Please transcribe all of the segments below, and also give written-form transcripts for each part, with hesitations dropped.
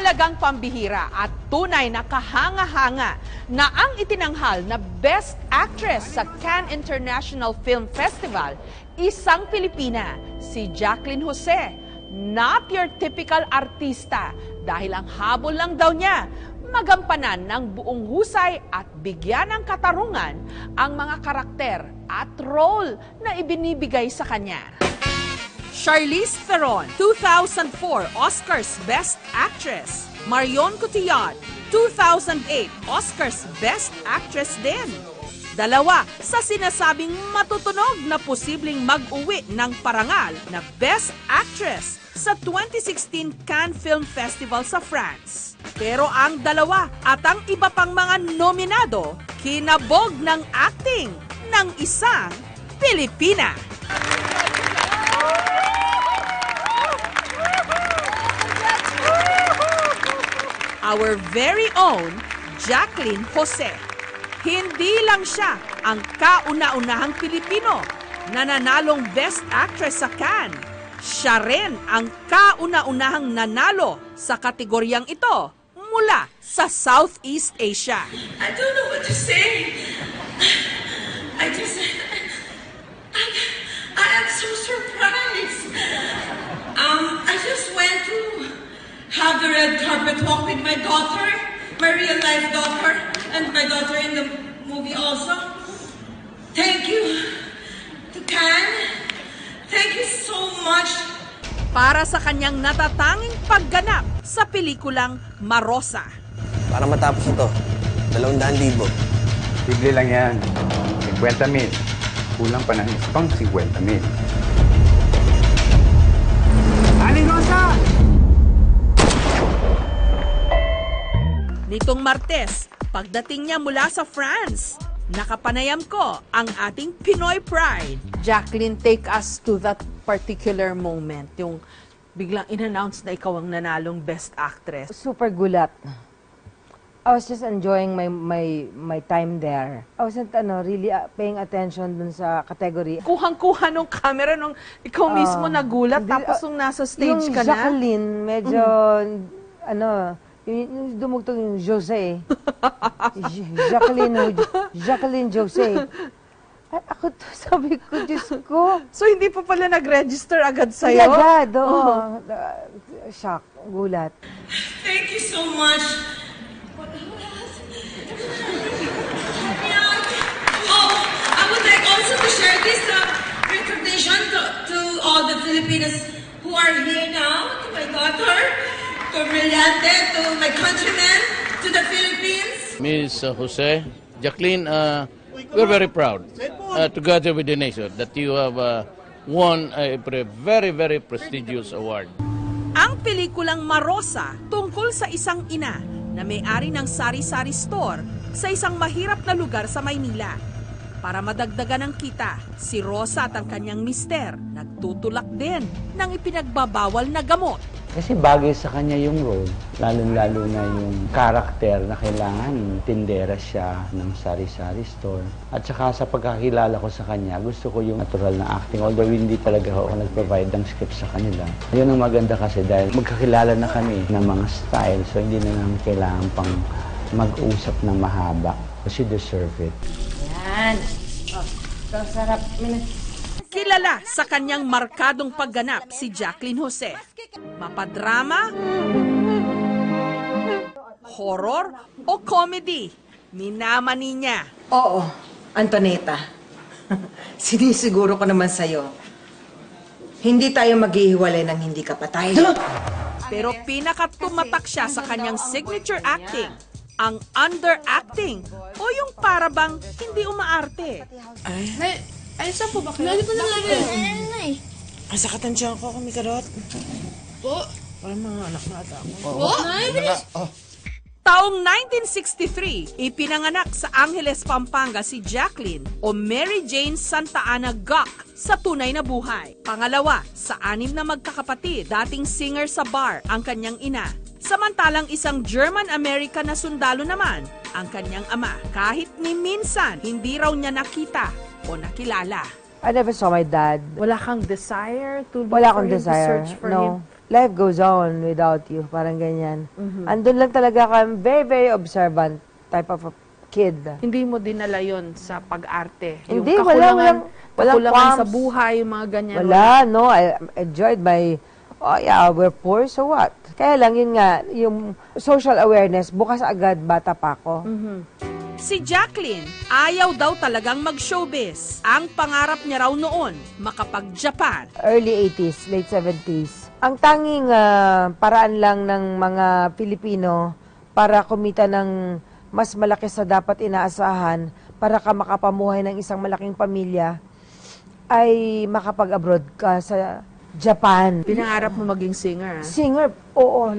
Talagang pambihira at tunay na kahanga-hanga na ang itinanghal na Best Actress sa Cannes International Film Festival, isang Pilipina, si Jacqueline Jose. Not your typical artista dahil ang habol lang daw niya magampanan ng buong husay at bigyan ng katarungan ang mga karakter at role na ibinibigay sa kanya. Charlize Theron, 2004 Oscars Best Actress. Marion Cotillard, 2008 Oscars Best Actress din. Dalawa sa sinasabing matutunog na posibleng mag-uwi ng parangal na Best Actress sa 2016 Cannes Film Festival sa France. Pero ang dalawa at ang iba pang mga nominado, kinabog ng acting ng isang Pilipina. Our very own Jacqueline Jose. Hindi lang siya ang kauna-unahang Pilipino na nanalong Best Actress sa Cannes. Siya rin ang kauna-unahang nanalo sa kategoryang ito mula sa Southeast Asia. I don't know what to say. I am so surprised. I just went to have the red carpet walk with my daughter, my real-life daughter, and my daughter in the movie also. Thank you to Cannes. Thank you so much. Para sa kanyang natatanging pagganap sa pelikulang Marosa. Para matapos ito, 200,000. Bibli lang yan. 50,000. Kulang pa ng pang 50,000. Aling Rosa! Nitong Martes, pagdating niya mula sa France, nakapanayam ko ang ating Pinoy Pride. Jacqueline, take us to that particular moment, yung biglang in-announce na ikaw ang nanalong Best Actress. Super gulat. I was just enjoying my time there. I wasn't really paying attention dun sa category. Kuhang-kuha nung camera nung ikaw mismo nagulat, tapos nung nasa stage ka na. Yung Jacqueline, medyo, yung dumugtong yung Jose. Jacqueline Jose. Ay, ako to, sabi ko, Diyos ko. So, hindi pa pala nag-register agad sa'yo? Hindi agad, oo. Shock, gulat. Thank you so much. I would like also to share this recognition to all the Filipinos who are here now, to my daughter, to Brillante, to my countrymen, to the Philippines. Ms. Jose, Jacqueline, we're very proud, together with the nation, that you have won a very, very prestigious award. Ang pelikulang Marosa tungkol sa isang ina na may-ari ng sari-sari store sa isang mahirap na lugar sa Maynila. Para madagdagan ng kita, si Rosa at ang kanyang mister nagtutulak din ng ipinagbabawal na gamot. Kasi bagay sa kanya yung role, lalo-lalo na yung karakter na kailangan tindera siya ng sari-sari store. At saka sa pagkakilala ko sa kanya, gusto ko yung natural na acting. Although hindi talaga ako nag-provide ng script sa kanila. Yun ang maganda kasi dahil magkakilala na kami ng mga style, so hindi na namin kailangan pang mag-usap ng mahaba. Kasi deserve it. Yan. Oh, so sarap. Kilala sa kanyang markadong pagganap si Jacqueline Jose. Mapadrama, horror o comedy, minamani niya. Oo, Antoneta. Sinisiguro ko naman sa'yo, hindi tayo maghihiwalay ng hindi ka patay. Pero pinakatumatak siya sa kanyang signature acting, ang underacting o yung parabang hindi umaarte. Ay, saan po ba kayo? Lagi po na lagi. Ay, sakatan siya ako, kami karot. Po? Parang mga anak na ata ako. Po? Ay, bilis. Taong 1963, ipinanganak sa Angeles, Pampanga si Jacqueline o Mary Jane Santa Ana Gok sa tunay na buhay. Pangalawa, sa 6 na magkakapatid, dating singer sa bar ang kanyang ina. Samantalang isang German-American na sundalo naman ang kanyang ama. Kahit ni minsan, hindi raw niya nakita o nakilala. I never saw my dad. Wala kang desire to Wala akong desire, search for no. him? life goes on without you. Parang ganyan. Andun lang talaga ka, very, very observant type of a kid. Hindi mo dinala yon sa pag-arte? Hindi, yung walang kakulangan sa qualms. buhay, yung mga ganyan? Wala, no. I enjoyed my, oh yeah, we're poor, so what? Kaya lang yun nga, yung social awareness, bukas agad, bata pa ako. Si Jacqueline, ayaw daw talagang mag-showbiz. Ang pangarap niya raw noon, makapag-Japan. Early 80s, late 70s. Ang tanging paraan lang ng mga Pilipino para kumita ng mas malaki sa dapat inaasahan para ka makapamuhay ng isang malaking pamilya ay makapag-abroad ka sa Japan. Pinangarap mo maging singer? Singer, oo.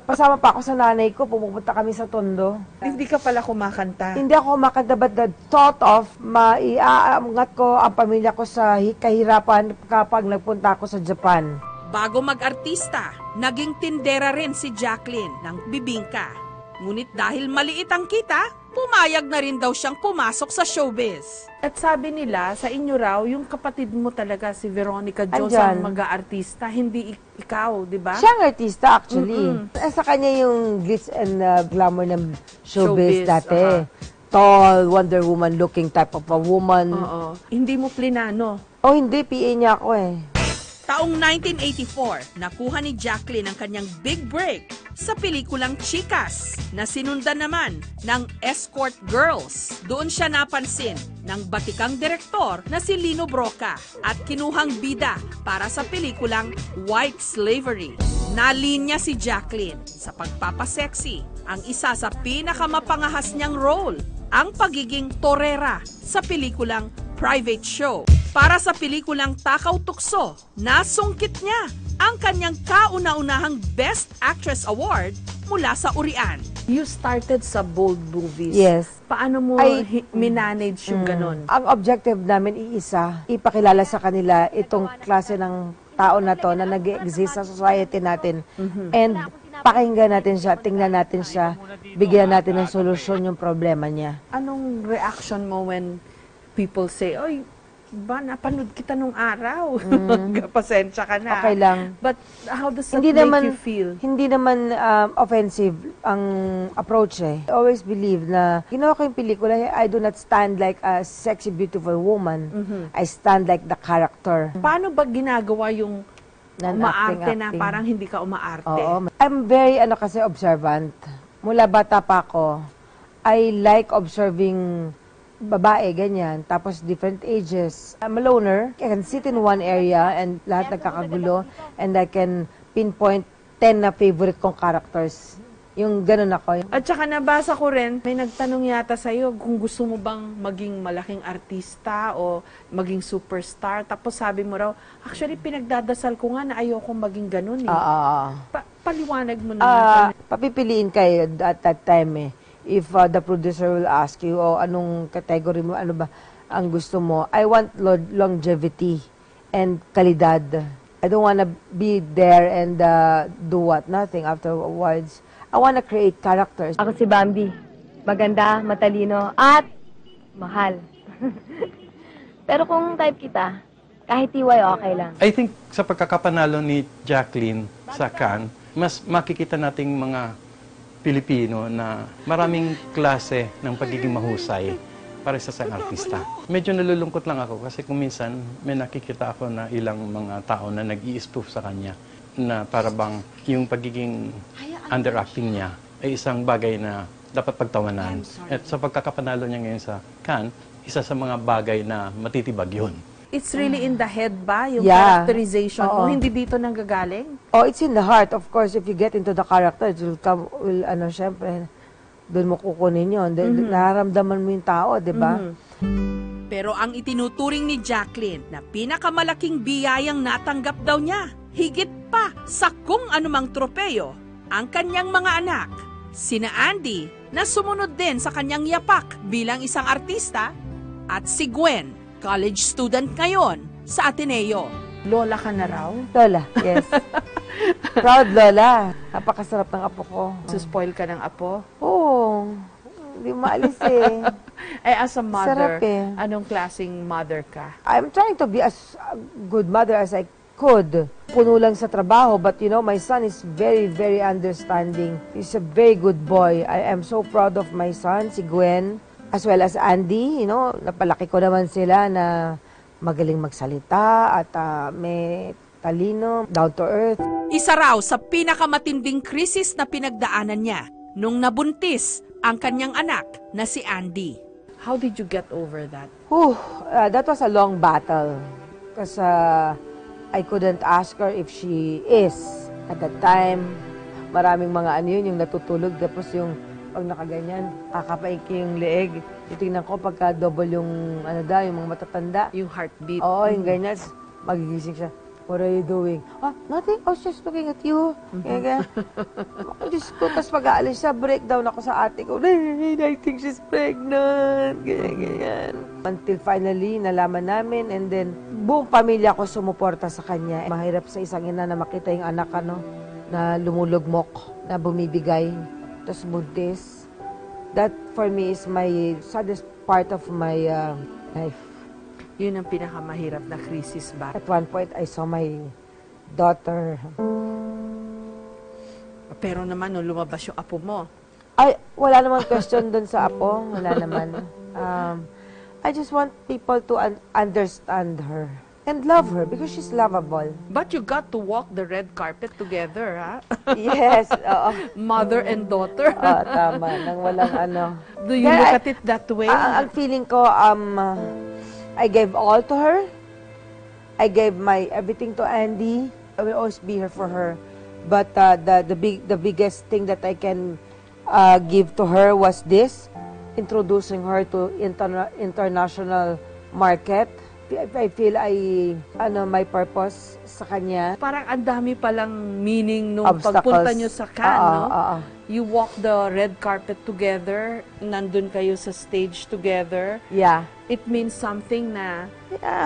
Pasama pa ako sa nanay ko, pumupunta kami sa Tondo. Hindi ka pala kumakanta? Hindi ako kumakanta, but the thought of maiaangat ko ang pamilya ko sa kahirapan kapag nagpunta ako sa Japan. Bago mag-artista, naging tindera rin si Jacqueline ng bibingka. Ngunit dahil maliit ang kita, pumayag na rin daw siyang pumasok sa showbiz. At sabi nila, sa inyo raw, yung kapatid mo talaga, si Veronica Diyos, ang mag-aartista, hindi ikaw, di ba? Siya ang artista, actually. Sa kanya yung glitz and glamour ng showbiz dati. Tall, Wonder Woman looking type of a woman. Oo. Hindi mo plinano? Oh, hindi. PA niya ako eh. Taong 1984, nakuha ni Jacqueline ang kanyang big break sa pelikulang Chicas na sinundan naman ng Escort Girls. Doon siya napansin ng batikang direktor na si Lino Broca at kinuhang bida para sa pelikulang White Slavery. Nalinya si Jacqueline sa pagpapaseksi, ang isa sa pinakamapangahas niyang role, ang pagiging torera sa pelikulang Private Show. Para sa pelikulang Takaw Tukso, nasungkit niya ang kanyang kauna-unahang Best Actress Award mula sa Urian. You started sa bold movies. Yes. Paano mo minanage yung ganon? Ang objective namin iisa, ipakilala sa kanila itong klase ng tao na to na nag-exist sa society natin. And pakinggan natin siya, tingnan natin siya, bigyan natin ng solusyon yung problema niya. Anong reaction mo when people say, oy, ba, napanood kita nung araw. Pasensya ka na. Okay lang. But how does that make you feel? Hindi naman offensive ang approach eh. I always believe na ginawa ko yung pelikula, I do not stand like a sexy, beautiful woman. I stand like the character. Paano ba ginagawa yung umaarte na acting. parang hindi ka umaarte? Oo. I'm very, kasi observant. Mula bata pa ako, I like observing babae, ganyan. Tapos different ages. I'm a loner. I can sit in one area and lahat nagkakagulo and I can pinpoint 10 na favorite kong characters. Yung ganun ako. At saka nabasa ko rin, may nagtanong yata sa'yo kung gusto mo bang maging malaking artista o maging superstar. Tapos sabi mo raw, actually pinagdadasal ko nga na ayoko maging ganun eh. Paliwanag mo naman. Papipiliin kayo at that time eh. If the producer will ask you, anong category mo, ano ba ang gusto mo, I want longevity and kalidad. I don't wanna be there and do what? Nothing afterwards. I wanna create characters. Ako si Bambi. Maganda, matalino, at mahal. Pero kung type kita, kahit tiway, okay lang. I think sa pagkakapanalo ni Jacqueline sa Cannes, mas makikita nating mga Pilipino na maraming klase ng pagiging mahusay para sa isang artista. Medyo nalulungkot lang ako kasi kung minsan may nakikita ako na ilang mga tao na nag-i-spoof sa kanya na para bang yung pagiging underacting niya ay isang bagay na dapat pagtawanan. At sa pagkakapanalo niya ngayon sa Cannes, isa sa mga bagay na matitibag yun. It's really in the head ba? Yung characterization mo? Hindi dito nanggagaling? Oh, it's in the heart. Of course, if you get into the character, it will come, syempre, doon mo kukunin yun. Nararamdaman mo yung tao, di ba? Pero ang itinuturing ni Jacqueline na pinakamalaking biyayang natanggap daw niya, higit pa sa kung anumang tropeyo, ang kanyang mga anak. Sina Andy, na sumunod din sa kanyang yapak bilang isang artista, at si Gwen, college student ngayon sa Ateneo. Lola ka na raw? Lola, yes. Proud Lola. Napakasarap ng apo ko. Suspoil ka ng apo? Oo. Hindi maalis eh. As a mother, sarap eh. Anong klaseng mother ka? I'm trying to be as good mother as I could. Puno lang sa trabaho, but you know, my son is very, very understanding. He's a very good boy. I am so proud of my son, si Gwen, as well as Andy. You know, napalaki ko naman sila na magaling magsalita at may talino, down to earth. Isa raw sa pinakamatinding krisis na pinagdaanan niya nung nabuntis ang kanyang anak na si Andy. How did you get over that? That was a long battle. Because I couldn't ask her if she is. At that time, maraming mga yung natutulog. Tapos yung pag nakaganyan, kakapaiki yung leeg. Titingnan ko pagka double yung yung mga matatanda. Yung heartbeat. Oo, yung ganyan. Magigising siya. What are you doing? Nothing. I was just looking at you. Ganyan. Diyos ko, tapos pag-aalis siya, breakdown ako sa ate ko. I think she's pregnant. Ganyan. Until finally, nalaman namin, and then, buong pamilya ko sumuporta sa kanya. Mahirap sa isang ina na makita yung anak, na lumulugmok, na bumibigay, tapos buntis. That, for me, is my saddest part of my life. Yun ang pinakamahirap na krisis ba? At one point, I saw my daughter. Pero naman, nung lumabas yung apo mo. Ay, wala namang question dun sa apo. Wala naman. I just want people to understand her and love her because she's lovable. But you got to walk the red carpet together, ha? Yes. Mother and daughter. Tama. Nang walang Do you look at it that way? Ang feeling ko, I gave all to her. I gave my everything to Andy. I will always be here for her. But the biggest thing that I can give to her was this, introducing her to international market. I feel my purpose sa kanya. Parang ang dami palang meaning nung Obstacles. pagpunta nyo sa Cannes, no? You walk the red carpet together, nandun kayo sa stage together. Yeah. It means something na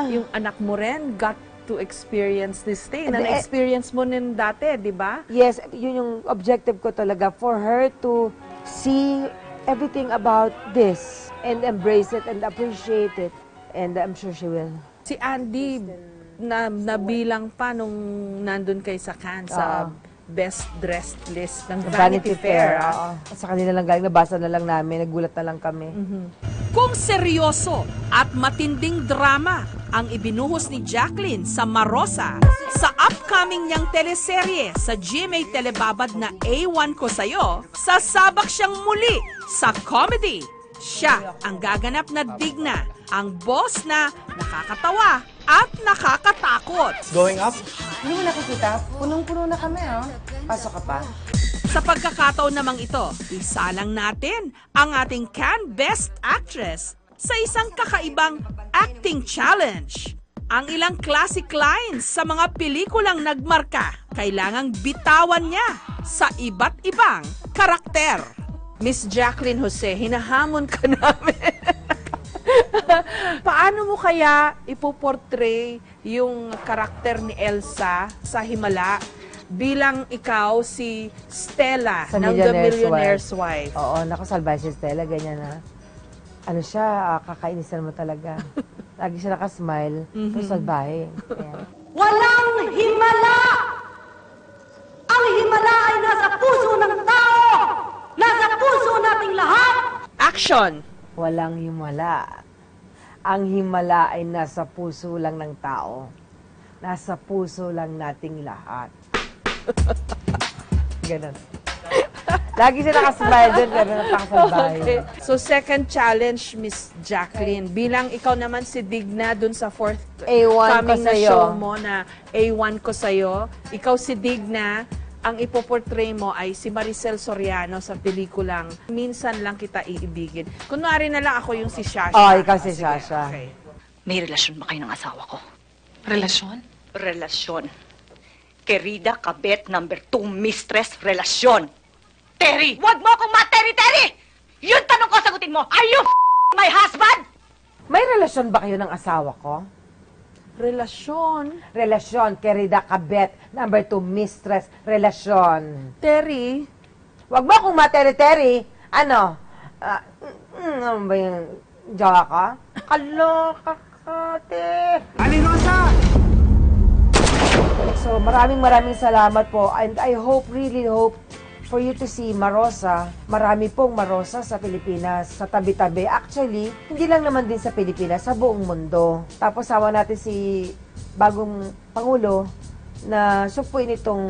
yung anak mo rin got to experience this thing. Na na-experience mo rin dati, di ba? Yes, yun yung objective ko talaga, for her to see everything about this and embrace it and appreciate it. And I'm sure she will. Si Andy, nabilang pa nung nandun kayo sa Cannes, sa best dressed list ng Vanity Fair. Sa kanila lang galing, nabasa na lang namin, nagulat na lang kami. Kung seryoso at matinding drama ang ibinuhos ni Jacqueline sa Marosa sa upcoming niyang teleserye sa GMA Telebabad na A1 Ko Sayo, sasabak siyang muli sa comedy. Siya ang gaganap na Digna, ang boss na nakakatawa at nakakatakot. Going up? Hindi mo nakikita? Punong-puno na kami, Pasok ka pa. Sa pagkakataon namang ito, isalang natin ang ating Cannes Best Actress sa isang kakaibang acting challenge. Ang ilang classic lines sa mga pelikulang nagmarka, kailangang bitawan niya sa iba't ibang karakter. Miss Jacqueline Jose, hinahamon ka namin. Paano mo kaya ipoportray yung karakter ni Elsa sa Himala bilang ikaw si Stella Sa ng The Millionaire's Wife? Oo, nakasalbay si Stella, ganyan Ano siya, kakainisan mo talaga. Lagi siya nakasmile, pero salbahe. Walang himala! Ang himala ay nasa puso ng tao! Nasa puso nating lahat! Action! Walang himala. Ang himala ay nasa puso lang ng tao. Nasa puso lang nating lahat. Ganon. Lagi siya nakasmile doon, pero napakasalbahe. Okay. So, second challenge, Miss Jacqueline. Bilang ikaw naman si Digna dun sa fourth A1 Ko coming na Sayo. show mo na A1 Ko Sayo. Ikaw si Digna, ang ipoportray mo ay si Maricel Soriano sa pelikulang Minsan Lang Kita Iibigin. Kunwari na lang ako yung si Shasha. Ikaw si Sige, Shasha. okay. May relasyon ba kayo ng asawa ko? Relasyon? Relasyon. Querida kabet number 2 mistress, relasyon. Terry! Wag mo akong ma-Terry! Yun tanong ko, sagutin mo. Are you my husband? May relasyon ba kayo ng asawa ko? Relasyon? Relasyon, querida kabet. Number 2, mistress, relasyon. Terry? Wag mo akong materi-teri. Ano? Ano ba yung jawa ka? Kaloka ka, te. Ali Rosa! So maraming salamat po, and I really hope for you to see Marosa. Marami pong Marosa sa Pilipinas, sa tabi-tabi. Actually, hindi lang naman din sa Pilipinas, sa buong mundo. Tapos sama natin si bagong Pangulo na supuin itong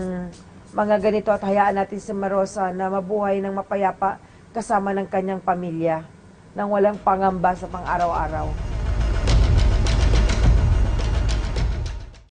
mga ganito at hayaan natin si Marosa na mabuhay ng mapayapa kasama ng kanyang pamilya nang walang pangamba sa pang-araw-araw.